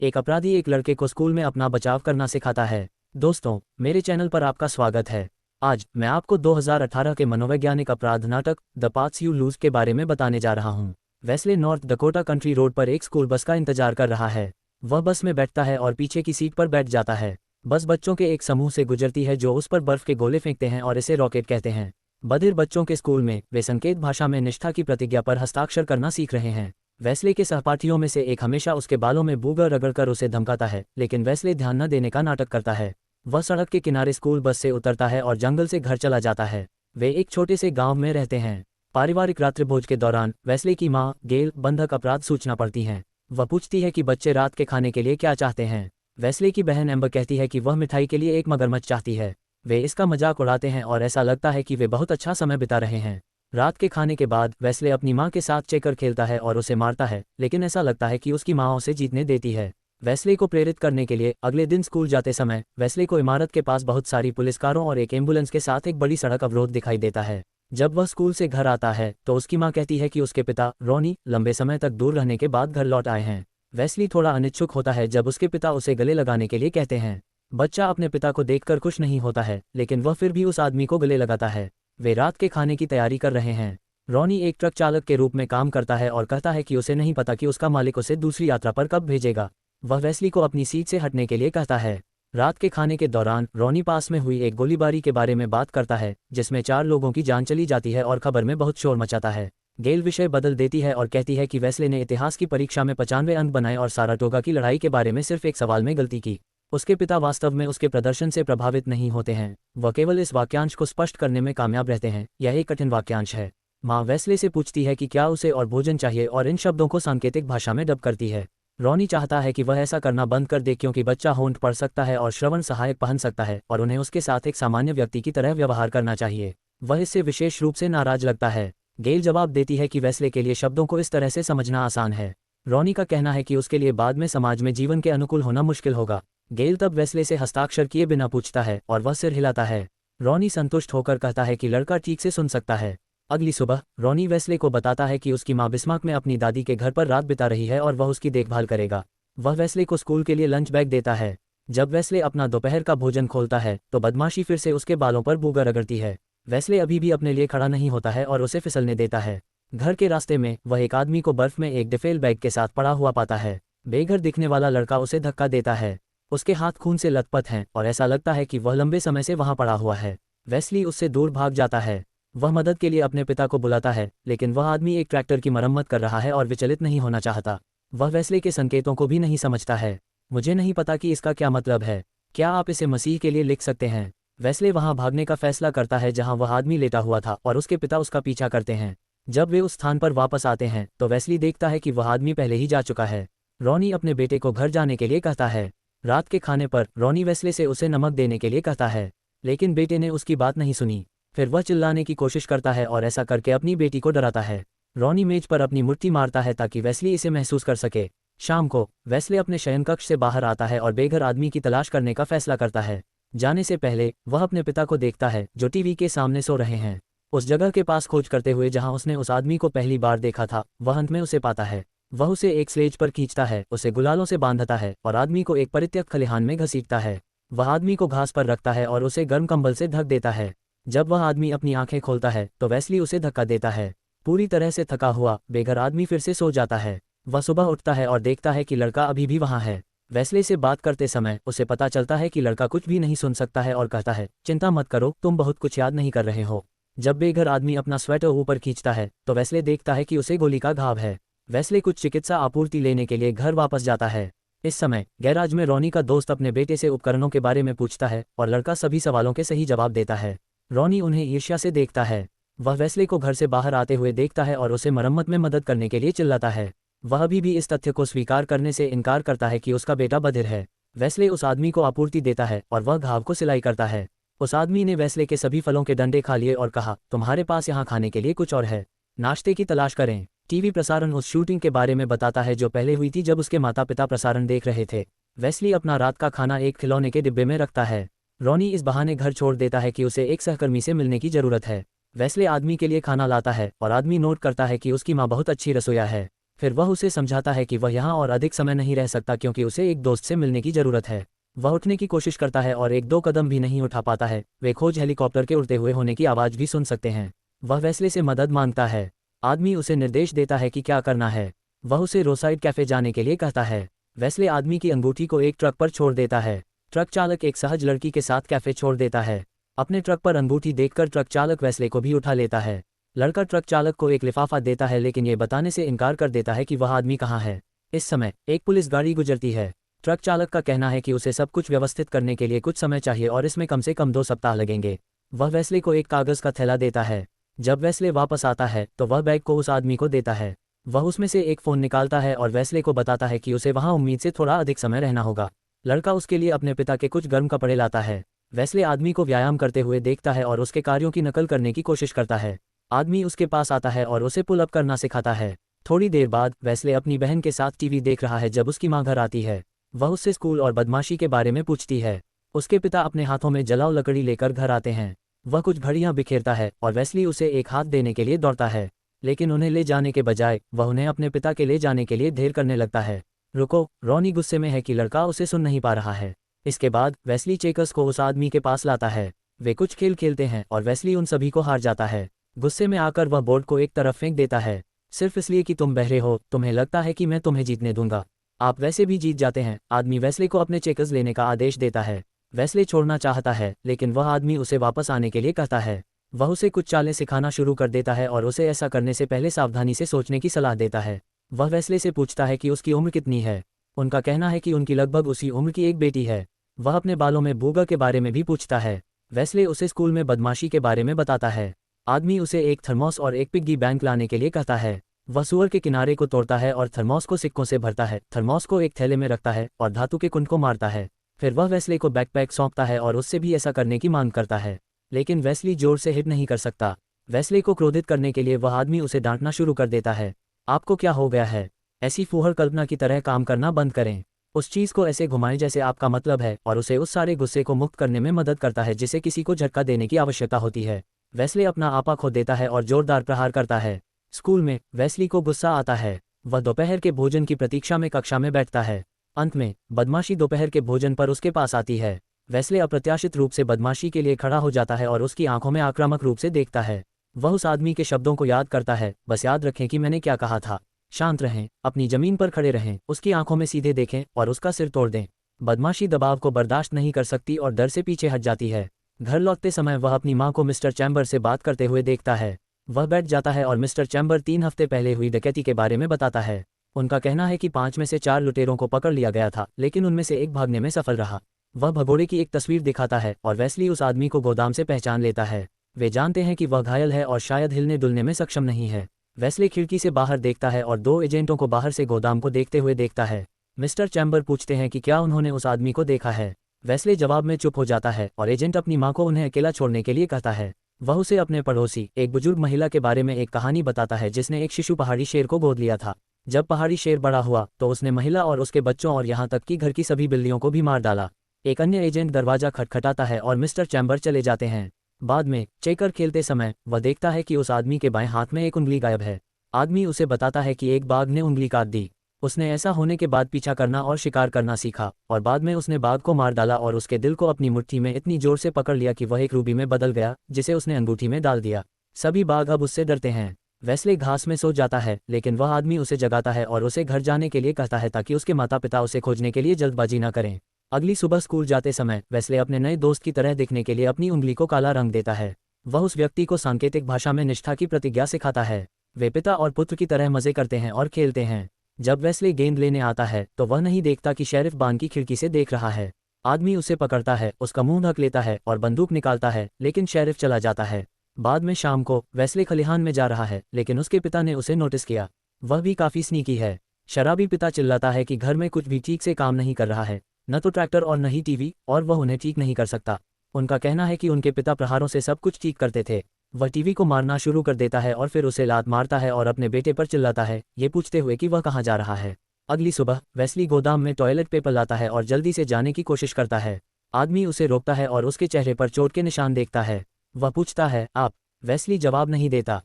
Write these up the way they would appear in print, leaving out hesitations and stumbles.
एक अपराधी एक लड़के को स्कूल में अपना बचाव करना सिखाता है। दोस्तों, मेरे चैनल पर आपका स्वागत है। आज मैं आपको 2018 के मनोवैज्ञानिक अपराध नाटक द पाथ्स यू लूज के बारे में बताने जा रहा हूँ। Wesley north Dakota country road पर एक स्कूल बस का इंतजार कर रहा है। वह बस में बैठता है और पीछे की सीट पर बैठ जाता है। बस बच्चों के एक समूह से गुजरती है जो उस पर बर्फ के गोले फेंकते हैं और इसे रॉकेट कहते हैं। बधिर बच्चों के स्कूल में वे संकेत भाषा में निष्ठा की प्रतिज्ञा पर हस्ताक्षर करना सीख रहे हैं। वेस्ले के सहपाठियों में से एक हमेशा उसके बालों में बूगर रगड़कर उसे धमकाता है, लेकिन वेस्ले ध्यान न देने का नाटक करता है। वह सड़क के किनारे स्कूल बस से उतरता है और जंगल से घर चला जाता है। वे एक छोटे से गांव में रहते हैं। पारिवारिक रात्रिभोज के दौरान वेस्ले की मां गेल बंधक अपराध सूचना पड़ती हैं। वह पूछती है कि बच्चे रात के खाने के लिए क्या चाहते हैं। वेस्ले की बहन एम्बर कहती है कि वह मिठाई के लिए एक मगरमच्छ चाहती है। वे इसका मजाक उड़ाते हैं और ऐसा लगता है कि वे बहुत अच्छा समय बिता रहे हैं। रात के खाने के बाद वेस्ले अपनी मां के साथ चेकर खेलता है और उसे मारता है, लेकिन ऐसा लगता है कि उसकी मां उसे जीतने देती है। वेस्ले को प्रेरित करने के लिए अगले दिन स्कूल जाते समय वेस्ले को इमारत के पास बहुत सारी पुलिस कारों और एक एम्बुलेंस के साथ एक बड़ी सड़क अवरोध दिखाई देता है। जब वह स्कूल से घर आता है तो उसकी मां कहती है कि उसके पिता रॉनी लंबे समय तक दूर रहने के बाद घर लौट आए हैं। वेस्ले थोड़ा अनिच्छुक होता है जब उसके पिता उसे गले लगाने के लिए कहते हैं। बच्चा अपने पिता को देखकर खुश नहीं होता है, लेकिन वह फिर भी उस आदमी को गले लगाता है। वे रात के खाने की तैयारी कर रहे हैं। रॉनी एक ट्रक चालक के रूप में काम करता है और कहता है कि उसे नहीं पता कि उसका मालिक उसे दूसरी यात्रा पर कब भेजेगा। वह वेस्ले को अपनी सीट से हटने के लिए कहता है। रात के खाने के दौरान रॉनी पास में हुई एक गोलीबारी के बारे में बात करता है, जिसमें 4 लोगों की जान चली जाती है और खबर में बहुत शोर मचाता है। गेल विषय बदल देती है और कहती है कि वेस्ले ने इतिहास की परीक्षा में 95 अंक बनाए और साराटोगा की लड़ाई के बारे में सिर्फ एक सवाल में गलती की। उसके पिता वास्तव में उसके प्रदर्शन से प्रभावित नहीं होते हैं, वह केवल इस वाक्यांश को स्पष्ट करने में कामयाब रहते हैं। यह एक कठिन वाक्यांश है। माँ वेस्ले से पूछती है कि क्या उसे और भोजन चाहिए और इन शब्दों को सांकेतिक भाषा में डब करती है। रॉनी चाहता है कि वह ऐसा करना बंद कर दे क्योंकि बच्चा होंठ पढ़ सकता है और श्रवण सहायक पहन सकता है और उन्हें उसके साथ एक सामान्य व्यक्ति की तरह व्यवहार करना चाहिए। वह इससे विशेष रूप से नाराज लगता है। गेल जवाब देती है कि वेस्ले के लिए शब्दों को इस तरह से समझना आसान है। रॉनी का कहना है कि उसके लिए बाद में समाज में जीवन के अनुकूल होना मुश्किल होगा। गेल तब वेस्ले से हस्ताक्षर किए बिना पूछता है और वह सिर हिलाता है। रॉनी संतुष्ट होकर कहता है कि लड़का ठीक से सुन सकता है। अगली सुबह रॉनी वेस्ले को बताता है कि उसकी माँ बिस्मार्क में अपनी दादी के घर पर रात बिता रही है और वह उसकी देखभाल करेगा। वह वेस्ले को स्कूल के लिए लंच बैग देता है। जब वेस्ले अपना दोपहर का भोजन खोलता है तो बदमाशी फिर से उसके बालों पर बूगर रगड़ती है। वेस्ले अभी भी अपने लिए खड़ा नहीं होता है और उसे फिसलने देता है। घर के रास्ते में वह एक आदमी को बर्फ में एक डिफेल बैग के साथ पड़ा हुआ पाता है। बेघर दिखने वाला लड़का उसे धक्का देता है। उसके हाथ खून से लथपथ हैं और ऐसा लगता है कि वह लंबे समय से वहां पड़ा हुआ है। वेस्ले उससे दूर भाग जाता है। वह मदद के लिए अपने पिता को बुलाता है, लेकिन वह आदमी एक ट्रैक्टर की मरम्मत कर रहा है और विचलित नहीं होना चाहता। वह वेस्ले के संकेतों को भी नहीं समझता है। मुझे नहीं पता कि इसका क्या मतलब है। क्या आप इसे मसीह के लिए लिख सकते हैं? वेस्ले वहां भागने का फैसला करता है जहां वह आदमी लेटा हुआ था और उसके पिता उसका पीछा करते हैं। जब वे उस स्थान पर वापस आते हैं तो वेस्ले देखता है कि वह आदमी पहले ही जा चुका है। रॉनी अपने बेटे को घर जाने के लिए कहता है। रात के खाने पर रॉनी वेस्ले से उसे नमक देने के लिए कहता है, लेकिन बेटे ने उसकी बात नहीं सुनी। फिर वह चिल्लाने की कोशिश करता है और ऐसा करके अपनी बेटी को डराता है। रॉनी मेज पर अपनी मुट्ठी मारता है ताकि वेस्ले इसे महसूस कर सके। शाम को वेस्ले अपने शयनकक्ष से बाहर आता है और बेघर आदमी की तलाश करने का फैसला करता है। जाने से पहले वह अपने पिता को देखता है जो टीवी के सामने सो रहे हैं। उस जगह के पास खोज करते हुए जहां उसने उस आदमी को पहली बार देखा था, वह अंत में उसे पाता है। वह उसे एक स्लेज पर खींचता है, उसे गुलालों से बांधता है और आदमी को एक परित्यक्त खलिहान में घसीटता है। वह आदमी को घास पर रखता है और उसे गर्म कंबल से ढक देता है। जब वह आदमी अपनी आंखें खोलता है तो वेस्ले उसे धक्का देता है। पूरी तरह से थका हुआ बेघर आदमी फिर से सो जाता है। वह सुबह उठता है और देखता है कि लड़का अभी भी वहां है। वेस्ले से बात करते समय उसे पता चलता है कि लड़का कुछ भी नहीं सुन सकता है और कहता है, चिंता मत करो, तुम बहुत कुछ याद नहीं कर रहे हो। जब बेघर आदमी अपना स्वेटर ऊपर खींचता है तो वेस्ले देखता है कि उसे गोली का घाव है। वेस्ले कुछ चिकित्सा आपूर्ति लेने के लिए घर वापस जाता है। इस समय गैराज में रॉनी का दोस्त अपने बेटे से उपकरणों के बारे में पूछता है और लड़का सभी सवालों के सही जवाब देता है। रॉनी उन्हें ईर्ष्या से देखता है। वह वेस्ले को घर से बाहर आते हुए देखता है और उसे मरम्मत में मदद करने के लिए चिल्लाता है। वह अभी भी इस तथ्य को स्वीकार करने से इनकार करता है कि उसका बेटा बधिर है। वेस्ले उस आदमी को आपूर्ति देता है और वह घाव को सिलाई करता है। उस आदमी ने वेस्ले के सभी फलों के डंडे खा लिए और कहा, तुम्हारे पास यहाँ खाने के लिए कुछ और है, नाश्ते की तलाश करें। टीवी प्रसारण उस शूटिंग के बारे में बताता है जो पहले हुई थी जब उसके माता पिता प्रसारण देख रहे थे। वेस्ले अपना रात का खाना एक खिलौने के डिब्बे में रखता है। रॉनी इस बहाने घर छोड़ देता है कि उसे एक सहकर्मी से मिलने की जरूरत है। वेस्ले आदमी के लिए खाना लाता है और आदमी नोट करता है कि उसकी माँ बहुत अच्छी रसोइया है। फिर वह उसे समझाता है कि वह यहाँ और अधिक समय नहीं रह सकता क्योंकि उसे एक दोस्त से मिलने की ज़रूरत है। वह उठने की कोशिश करता है और एक दो कदम भी नहीं उठा पाता है। वे खोज हेलीकॉप्टर के उड़ते हुए होने की आवाज़ भी सुन सकते हैं। वह वेस्ले से मदद मांगता है। आदमी उसे निर्देश देता है कि क्या करना है। वह उसे रोसाइड कैफ़े जाने के लिए कहता है। वेस्ले आदमी की अंगूठी को एक ट्रक पर छोड़ देता है। ट्रक चालक एक सहज लड़की के साथ कैफ़े छोड़ देता है। अपने ट्रक पर अंगूठी देखकर ट्रक चालक वेस्ले को भी उठा लेता है। लड़का ट्रक चालक को एक लिफाफा देता है लेकिन ये बताने से इनकार कर देता है कि वह आदमी कहाँ है। इस समय एक पुलिस गाड़ी गुजरती है। ट्रक चालक का कहना है कि उसे सब कुछ व्यवस्थित करने के लिए कुछ समय चाहिए और इसमें कम से कम 2 सप्ताह लगेंगे। वह वेस्ले को एक कागज़ का थैला देता है। जब वेस्ले वापस आता है तो वह बैग को उस आदमी को देता है। वह उसमें से एक फ़ोन निकालता है और वेस्ले को बताता है कि उसे वहाँ उम्मीद से थोड़ा अधिक समय रहना होगा। लड़का उसके लिए अपने पिता के कुछ गर्म कपड़े लाता है। वेस्ले आदमी को व्यायाम करते हुए देखता है और उसके कार्यों की नकल करने की कोशिश करता है। आदमी उसके पास आता है और उसे पुल अप करना सिखाता है। थोड़ी देर बाद वेस्ले अपनी बहन के साथ टीवी देख रहा है जब उसकी माँ घर आती है। वह उससे स्कूल और बदमाशी के बारे में पूछती है। उसके पिता अपने हाथों में जलाऊ लकड़ी लेकर घर आते हैं। वह कुछ घड़ियां बिखेरता है और वेस्ली उसे एक हाथ देने के लिए दौड़ता है, लेकिन उन्हें ले जाने के बजाय वह उन्हें अपने पिता के ले जाने के लिए ढेर करने लगता है। रुको, रॉनी गुस्से में है कि लड़का उसे सुन नहीं पा रहा है। इसके बाद वेस्ली चेकर्स को उस आदमी के पास लाता है। वे कुछ खेल खेलते हैं और वेस्ली उन सभी को हार जाता है। गुस्से में आकर वह बोर्ड को एक तरफ फेंक देता है। सिर्फ इसलिए कि तुम बहरे हो, तुम्हें लगता है कि मैं तुम्हें जीतने दूंगा। आप वैसे भी जीत जाते हैं। आदमी वेस्ले को अपने चेकर्स लेने का आदेश देता है। वेस्ले छोड़ना चाहता है लेकिन वह आदमी उसे वापस आने के लिए कहता है। वह उसे कुछ चालें सिखाना शुरू कर देता है और उसे ऐसा करने से पहले सावधानी से सोचने की सलाह देता है। वह वेस्ले से पूछता है कि उसकी उम्र कितनी है। उनका कहना है कि उनकी लगभग उसी उम्र की एक बेटी है। वह अपने बालों में बूगा के बारे में भी पूछता है। वेस्ले उसे स्कूल में बदमाशी के बारे में बताता है। आदमी उसे एक थर्मोस और एक पिग्गी बैंक लाने के लिए कहता है। वह सुअर के किनारे को तोड़ता है और थर्मोस को सिक्कों से भरता है, थर्मोस को एक थैले में रखता है और धातु के कुंड को मारता है। फिर वह वेस्ले को बैकपैक सौंपता है और उससे भी ऐसा करने की मांग करता है, लेकिन वेस्ली जोर से हिट नहीं कर सकता। वेस्ले को क्रोधित करने के लिए वह आदमी उसे डांटना शुरू कर देता है। आपको क्या हो गया है? ऐसी फूहड़ कल्पना की तरह काम करना बंद करें। उस चीज़ को ऐसे घुमाएं जैसे आपका मतलब है और उसे उस सारे गुस्से को मुक्त करने में मदद करता है जिसे किसी को झटका देने की आवश्यकता होती है। वेस्ले अपना आपा खो देता है और जोरदार प्रहार करता है। स्कूल में वेस्ली को गुस्सा आता है। वह दोपहर के भोजन की प्रतीक्षा में कक्षा में बैठता है। अंत में बदमाशी दोपहर के भोजन पर उसके पास आती है। वेस्ले अप्रत्याशित रूप से बदमाशी के लिए खड़ा हो जाता है और उसकी आंखों में आक्रामक रूप से देखता है। वह उस आदमी के शब्दों को याद करता है, बस याद रखें कि मैंने क्या कहा था। शांत रहें, अपनी जमीन पर खड़े रहें, उसकी आंखों में सीधे देखें और उसका सिर तोड़ दें। बदमाशी दबाव को बर्दाश्त नहीं कर सकती और डर से पीछे हट जाती है। घर लौटते समय वह अपनी मां को मिस्टर चैम्बर से बात करते हुए देखता है। वह बैठ जाता है और मिस्टर चैम्बर 3 हफ्ते पहले हुई डकैती के बारे में बताता है। उनका कहना है कि 5 में से 4 लुटेरों को पकड़ लिया गया था, लेकिन उनमें से एक भागने में सफल रहा। वह भगोड़े की एक तस्वीर दिखाता है और वेस्ली उस आदमी को गोदाम से पहचान लेता है। वे जानते हैं कि वह घायल है और शायद हिलने डुलने में सक्षम नहीं है। वेस्ले खिड़की से बाहर देखता है और 2 एजेंटों को बाहर से गोदाम को देखते हुए देखता है। मिस्टर चैम्बर पूछते हैं कि क्या उन्होंने उस आदमी को देखा है। वेस्ले जवाब में चुप हो जाता है और एजेंट अपनी मां को उन्हें अकेला छोड़ने के लिए कहता है। वह उसे अपने पड़ोसी एक बुजुर्ग महिला के बारे में एक कहानी बताता है जिसने एक शिशु पहाड़ी शेर को गोद लिया था। जब पहाड़ी शेर बड़ा हुआ तो उसने महिला और उसके बच्चों और यहाँ तक कि घर की सभी बिल्लियों को भी मार डाला। एक अन्य एजेंट दरवाजा खटखटाता है और मिस्टर चैम्बर चले जाते हैं। बाद में चेकर खेलते समय वह देखता है कि उस आदमी के बाएं हाथ में एक उंगली गायब है। आदमी उसे बताता है कि एक बाघ ने उंगली काट दी। उसने ऐसा होने के बाद पीछा करना और शिकार करना सीखा और बाद में उसने बाघ को मार डाला और उसके दिल को अपनी मुट्ठी में इतनी जोर से पकड़ लिया कि वह एक रूबी में बदल गया जिसे उसने अंगूठी में डाल दिया। सभी बाघ अब उससे डरते हैं। वेस्ले घास में सो जाता है लेकिन वह आदमी उसे जगाता है और उसे घर जाने के लिए कहता है ताकि उसके माता पिता उसे खोजने के लिए जल्दबाजी न करें। अगली सुबह स्कूल जाते समय वेस्ले अपने नए दोस्त की तरह दिखने के लिए अपनी उंगली को काला रंग देता है। वह उस व्यक्ति को सांकेतिक भाषा में निष्ठा की प्रतिज्ञा सिखाता है। वे पिता और पुत्र की तरह मजे करते हैं और खेलते हैं। जब वेस्ले गेंद लेने आता है तो वह नहीं देखता कि शेरिफ बान की खिड़की से देख रहा है। आदमी उसे पकड़ता है, उसका मुंह ढक लेता है और बंदूक निकालता है, लेकिन शेरिफ चला जाता है। बाद में शाम को वेस्ले खलिहान में जा रहा है लेकिन उसके पिता ने उसे नोटिस किया। वह भी काफी स्नीकी है। शराबी पिता चिल्लाता है कि घर में कुछ भी ठीक से काम नहीं कर रहा है, न तो ट्रैक्टर और न ही टीवी, और वह उन्हें ठीक नहीं कर सकता। उनका कहना है कि उनके पिता प्रहारों से सब कुछ ठीक करते थे। वह टीवी को मारना शुरू कर देता है और फिर उसे लात मारता है और अपने बेटे पर चिल्लाता है, ये पूछते हुए कि वह कहाँ जा रहा है। अगली सुबह वेस्ली गोदाम में टॉयलेट पेपर लाता है और जल्दी से जाने की कोशिश करता है। आदमी उसे रोकता है और उसके चेहरे पर चोट के निशान देखता है। वह पूछता है, आप? वेस्ली जवाब नहीं देता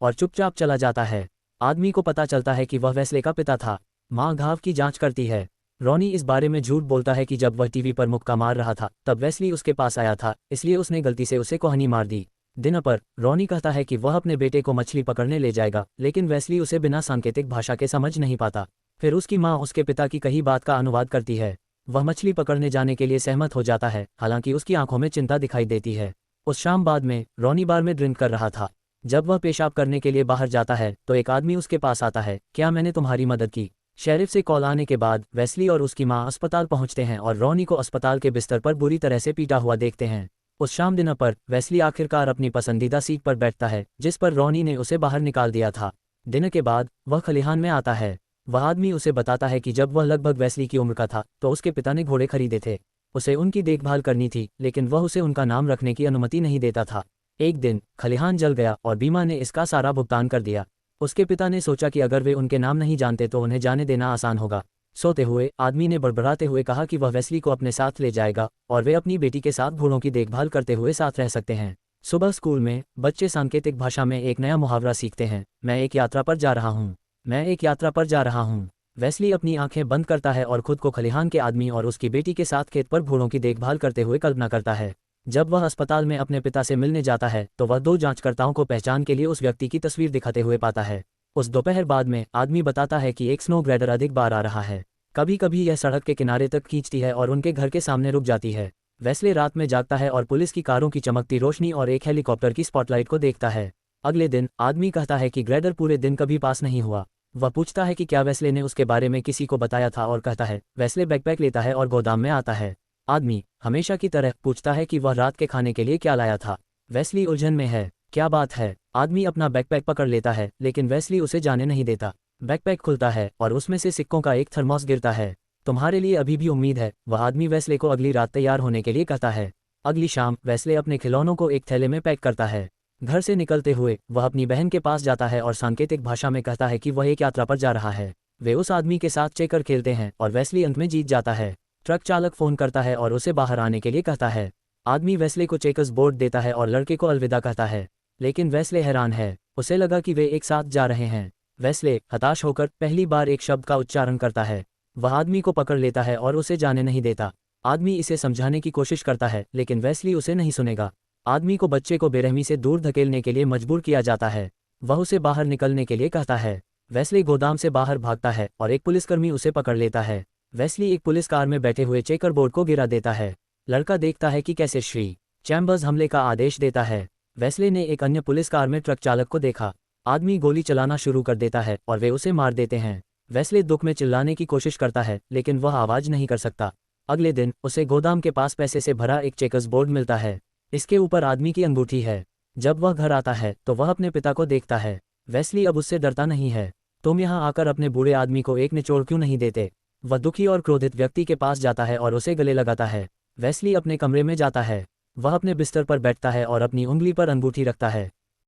और चुपचाप चला जाता है। आदमी को पता चलता है कि वह वेस्ले का पिता था। माँ घाव की जांच करती है। रॉनी इस बारे में झूठ बोलता है कि जब वह टीवी पर मुक्का मार रहा था तब वेस्ली उसके पास आया था, इसलिए उसने गलती से उसे कोहनी मार दी। दिन पर रॉनी कहता है कि वह अपने बेटे को मछली पकड़ने ले जाएगा, लेकिन वेस्ली उसे बिना सांकेतिक भाषा के समझ नहीं पाता। फिर उसकी माँ उसके पिता की कही बात का अनुवाद करती है। वह मछली पकड़ने जाने के लिए सहमत हो जाता है, हालांकि उसकी आंखों में चिंता दिखाई देती है। उस शाम बाद में रॉनी बार में ड्रिंक कर रहा था। जब वह पेशाब करने के लिए बाहर जाता है तो एक आदमी उसके पास आता है, क्या मैंने तुम्हारी मदद की? शेरिफ से कॉल आने के बाद वेस्ली और उसकी माँ अस्पताल पहुंचते हैं और रॉनी को अस्पताल के बिस्तर पर बुरी तरह से पीटा हुआ देखते हैं। उस शाम दिन पर वेस्ली आखिरकार अपनी पसंदीदा सीट पर बैठता है जिस पर रॉनी ने उसे बाहर निकाल दिया था। दिन के बाद वह खलिहान में आता है। वह आदमी उसे बताता है कि जब वह लगभग वेस्ली की उम्र का था तो उसके पिता ने घोड़े खरीदे थे। उसे उनकी देखभाल करनी थी, लेकिन वह उसे उनका नाम रखने की अनुमति नहीं देता था। एक दिन खलिहान जल गया और बीमा ने इसका सारा भुगतान कर दिया। उसके पिता ने सोचा कि अगर वे उनके नाम नहीं जानते तो उन्हें जाने देना आसान होगा। सोते हुए आदमी ने बड़बड़ाते हुए कहा कि वह वेस्ली को अपने साथ ले जाएगा और वे अपनी बेटी के साथ घोड़ों की देखभाल करते हुए साथ रह सकते हैं। सुबह स्कूल में बच्चे सांकेतिक भाषा में एक नया मुहावरा सीखते हैं, मैं एक यात्रा पर जा रहा हूँ। मैं एक यात्रा पर जा रहा हूँ। वेस्ली अपनी आंखें बंद करता है और खुद को खलिहान के आदमी और उसकी बेटी के साथ खेत पर घोड़ों की देखभाल करते हुए कल्पना करता है। जब वह अस्पताल में अपने पिता से मिलने जाता है तो वह दो जांचकर्ताओं को पहचान के लिए उस व्यक्ति की तस्वीर दिखाते हुए पाता है। उस दोपहर बाद में आदमी बताता है कि एक स्नो ग्रेडर अधिक बार आ रहा है। कभी कभी यह सड़क के किनारे तक खींचती है और उनके घर के सामने रुक जाती है। वेस्ले रात में जागता है और पुलिस की कारों की चमकती रोशनी और एक हेलीकॉप्टर की स्पॉटलाइट को देखता है। अगले दिन आदमी कहता है कि ग्रेडर पूरे दिन कभी पास नहीं हुआ। वह पूछता है कि क्या वेस्ले ने उसके बारे में किसी को बताया था और कहता है। वेस्ले बैकपैक लेता है और गोदाम में आता है। आदमी हमेशा की तरह पूछता है कि वह रात के खाने के लिए क्या लाया था। वेस्ली उलझन में है, क्या बात है? आदमी अपना बैकपैक पकड़ लेता है, लेकिन वेस्ली उसे जाने नहीं देता। बैकपैक खुलता है और उसमें से सिक्कों का एक थर्मोस गिरता है। तुम्हारे लिए अभी भी उम्मीद है, वह आदमी वेस्ले को अगली रात तैयार होने के लिए कहता है। अगली शाम वेस्ले अपने खिलौनों को एक थैले में पैक करता है। घर से निकलते हुए वह अपनी बहन के पास जाता है और सांकेतिक भाषा में कहता है कि वह एक यात्रा पर जा रहा है। वे उस आदमी के साथ चेकर खेलते हैं और वेस्ली अंत में जीत जाता है। ट्रक चालक फोन करता है और उसे बाहर आने के लिए कहता है। आदमी वेस्ले को चेकर्स बोर्ड देता है और लड़के को अलविदा कहता है, लेकिन वेस्ले हैरान है। उसे लगा कि वे एक साथ जा रहे हैं। वेस्ले हताश होकर पहली बार एक शब्द का उच्चारण करता है। वह आदमी को पकड़ लेता है और उसे जाने नहीं देता। आदमी इसे समझाने की कोशिश करता है, लेकिन वेस्ली उसे नहीं सुनेगा। आदमी को बच्चे को बेरहमी से दूर धकेलने के लिए मजबूर किया जाता है। वह उसे बाहर निकलने के लिए कहता है। वेस्ले गोदाम से बाहर भागता है और एक पुलिसकर्मी उसे पकड़ लेता है। वेस्ली एक पुलिस कार में बैठे हुए चेकर बोर्ड को गिरा देता है। लड़का देखता है कि कैसे श्री चैम्बर्स हमले का आदेश देता है। वेस्ले ने एक अन्य पुलिस कार में ट्रक चालक को देखा। आदमी गोली चलाना शुरू कर देता है और वे उसे मार देते हैं। वेस्ले दुख में चिल्लाने की कोशिश करता है, लेकिन वह आवाज नहीं कर सकता। अगले दिन उसे गोदाम के पास पैसे से भरा एक चेकर्स बोर्ड मिलता है। इसके ऊपर आदमी की अंगूठी है। जब वह घर आता है तो वह अपने पिता को देखता है। वेस्ली अब उससे डरता नहीं है। तुम यहाँ आकर अपने बूढ़े आदमी को एक निचोड़ क्यों नहीं देते? वह दुखी और क्रोधित व्यक्ति के पास जाता है और उसे गले लगाता है। वेस्ली अपने कमरे में जाता है। वह अपने बिस्तर पर बैठता है और अपनी उंगली पर अंगूठी रखता है।